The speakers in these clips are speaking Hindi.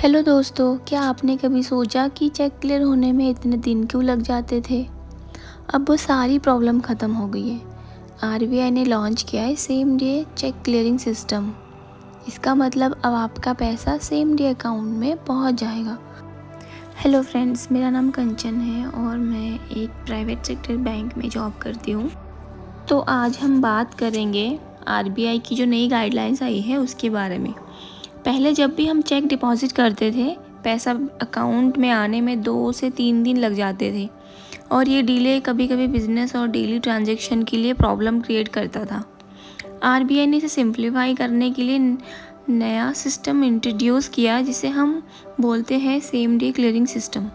हेलो दोस्तों, क्या आपने कभी सोचा कि चेक क्लियर होने में इतने दिन क्यों लग जाते थे? अब वो सारी प्रॉब्लम ख़त्म हो गई है। आरबीआई ने लॉन्च किया है same day cheque clearing system. इसका मतलब अब आपका पैसा सेम डे अकाउंट में पहुंच जाएगा। हेलो फ्रेंड्स, मेरा नाम कंचन है और मैं एक प्राइवेट सेक्टर बैंक में जॉब करती हूँ। तो आज हम बात करेंगे आरबीआई की जो नई गाइडलाइंस आई है उसके बारे में। पहले जब भी हम चेक डिपॉज़िट करते थे, पैसा अकाउंट में आने में 2 से 3 दिन लग जाते थे और ये डिले कभी-कभी बिज़नेस और डेली ट्रांजैक्शन के लिए प्रॉब्लम क्रिएट करता था। आरबीआई ने इसे सिंप्लीफाई करने के लिए नया सिस्टम इंट्रोड्यूस किया जिसे हम बोलते हैं सेम डे क्लियरिंग सिस्टम।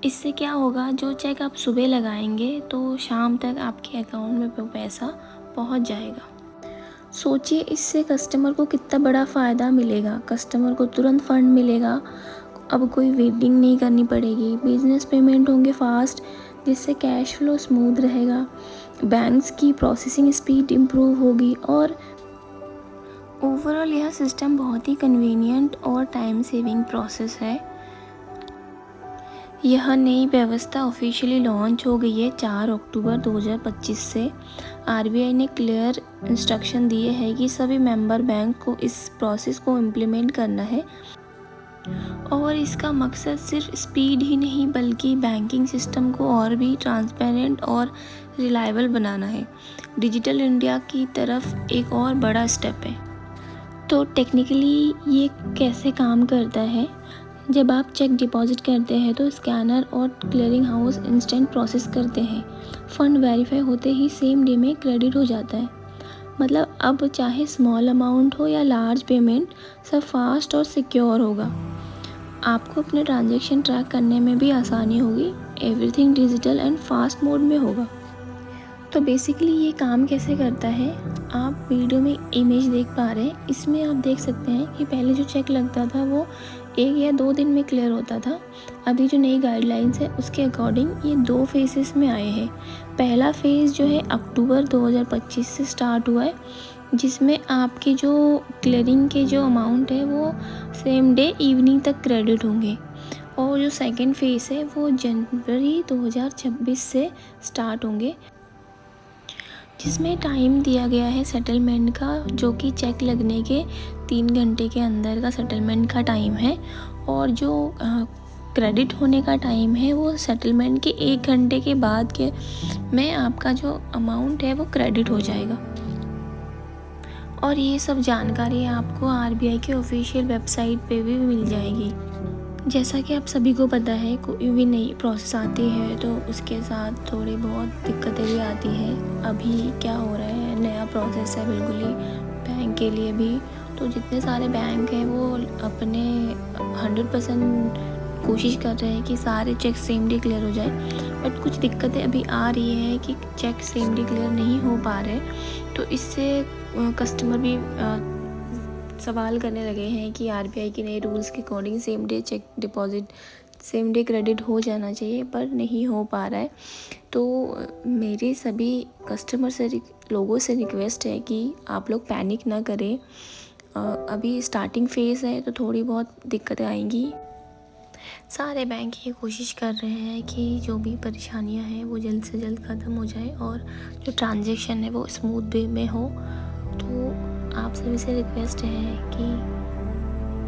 इससे क्या होगा, जो चेक आप सुबह लगाएंगे तो शाम तक आपके अकाउंट में वो पैसा पहुंच जाएगा। सोचिए इससे कस्टमर को कितना बड़ा फ़ायदा मिलेगा। कस्टमर को तुरंत फ़ंड मिलेगा, अब कोई वेटिंग नहीं करनी पड़ेगी, बिज़नेस पेमेंट होंगे फास्ट जिससे कैश फ्लो स्मूथ रहेगा, बैंक्स की प्रोसेसिंग स्पीड इम्प्रूव होगी और ओवरऑल यह सिस्टम बहुत ही कन्वीनियंट और टाइम सेविंग प्रोसेस है। यह नई व्यवस्था ऑफिशियली लॉन्च हो गई है 4 अक्टूबर 2025 से। आरबीआई ने क्लियर इंस्ट्रक्शन दिए हैं कि सभी मेंबर बैंक को इस प्रोसेस को इम्प्लीमेंट करना है और इसका मकसद सिर्फ स्पीड ही नहीं बल्कि बैंकिंग सिस्टम को और भी ट्रांसपेरेंट और रिलायबल बनाना है। डिजिटल इंडिया की तरफ एक और बड़ा स्टेप है। तो टेक्निकली ये कैसे काम करता है? जब आप चेक डिपॉजिट करते हैं तो स्कैनर और क्लियरिंग हाउस इंस्टेंट प्रोसेस करते हैं। फ़ंड वेरीफाई होते ही सेम डे में क्रेडिट हो जाता है। मतलब अब चाहे स्मॉल अमाउंट हो या लार्ज पेमेंट, सब फास्ट और सिक्योर होगा। आपको अपने ट्रांजैक्शन ट्रैक करने में भी आसानी होगी। Everything digital and fast mode में होगा। तो बेसिकली ये काम कैसे करता है, आप वीडियो में इमेज देख पा रहे हैं। इसमें आप देख सकते हैं कि पहले जो चेक लगता था वो 1 या 2 दिन में क्लियर होता था। अभी जो नई गाइडलाइंस है उसके अकॉर्डिंग ये 2 फेजेस में आए हैं। पहला फेज़ जो है अक्टूबर 2025 से स्टार्ट हुआ है, जिसमें आपके जो क्लियरिंग के जो अमाउंट है वो सेम डे इवनिंग तक क्रेडिट होंगे। और जो सेकेंड फेज़ है वो जनवरी 2026 से स्टार्ट होंगे, जिसमें टाइम दिया गया है सेटलमेंट का, जो कि चेक लगने के 3 घंटे के अंदर का सेटलमेंट का टाइम है और जो क्रेडिट होने का टाइम है वो सेटलमेंट के 1 घंटे के बाद के में आपका जो अमाउंट है वो क्रेडिट हो जाएगा। और ये सब जानकारी आपको आरबीआई के ऑफिशियल वेबसाइट पे भी मिल जाएगी। जैसा कि आप सभी को पता है, कोई भी नई प्रोसेस आती है तो उसके साथ थोड़ी बहुत दिक्कतें भी आती हैं। अभी क्या हो रहा है, नया प्रोसेस है बिल्कुल ही बैंक के लिए भी। तो जितने सारे बैंक हैं वो अपने 100% कोशिश कर रहे हैं कि सारे चेक सेम डे क्लियर हो जाए, बट कुछ दिक्कतें अभी आ रही हैं कि चेक सेम डे क्लियर नहीं हो पा रहे। तो इससे कस्टमर भी सवाल करने लगे हैं कि आरबीआई के नए रूल्स के according same day check deposit same day credit हो जाना चाहिए, पर नहीं हो पा रहा है। तो मेरे सभी कस्टमर से लोगों से रिक्वेस्ट है कि आप लोग पैनिक ना करें। अभी स्टार्टिंग फेज़ है तो थोड़ी बहुत दिक्कतें आएंगी। सारे बैंक ये कोशिश कर रहे हैं कि जो भी परेशानियां हैं वो जल्द से जल्द ख़त्म हो जाए और जो ट्रांजैक्शन है वो स्मूथ वे में हो। तो आप सभी से रिक्वेस्ट है कि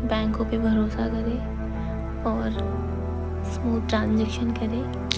बैंकों पे भरोसा करें और स्मूथ ट्रांजैक्शन करें।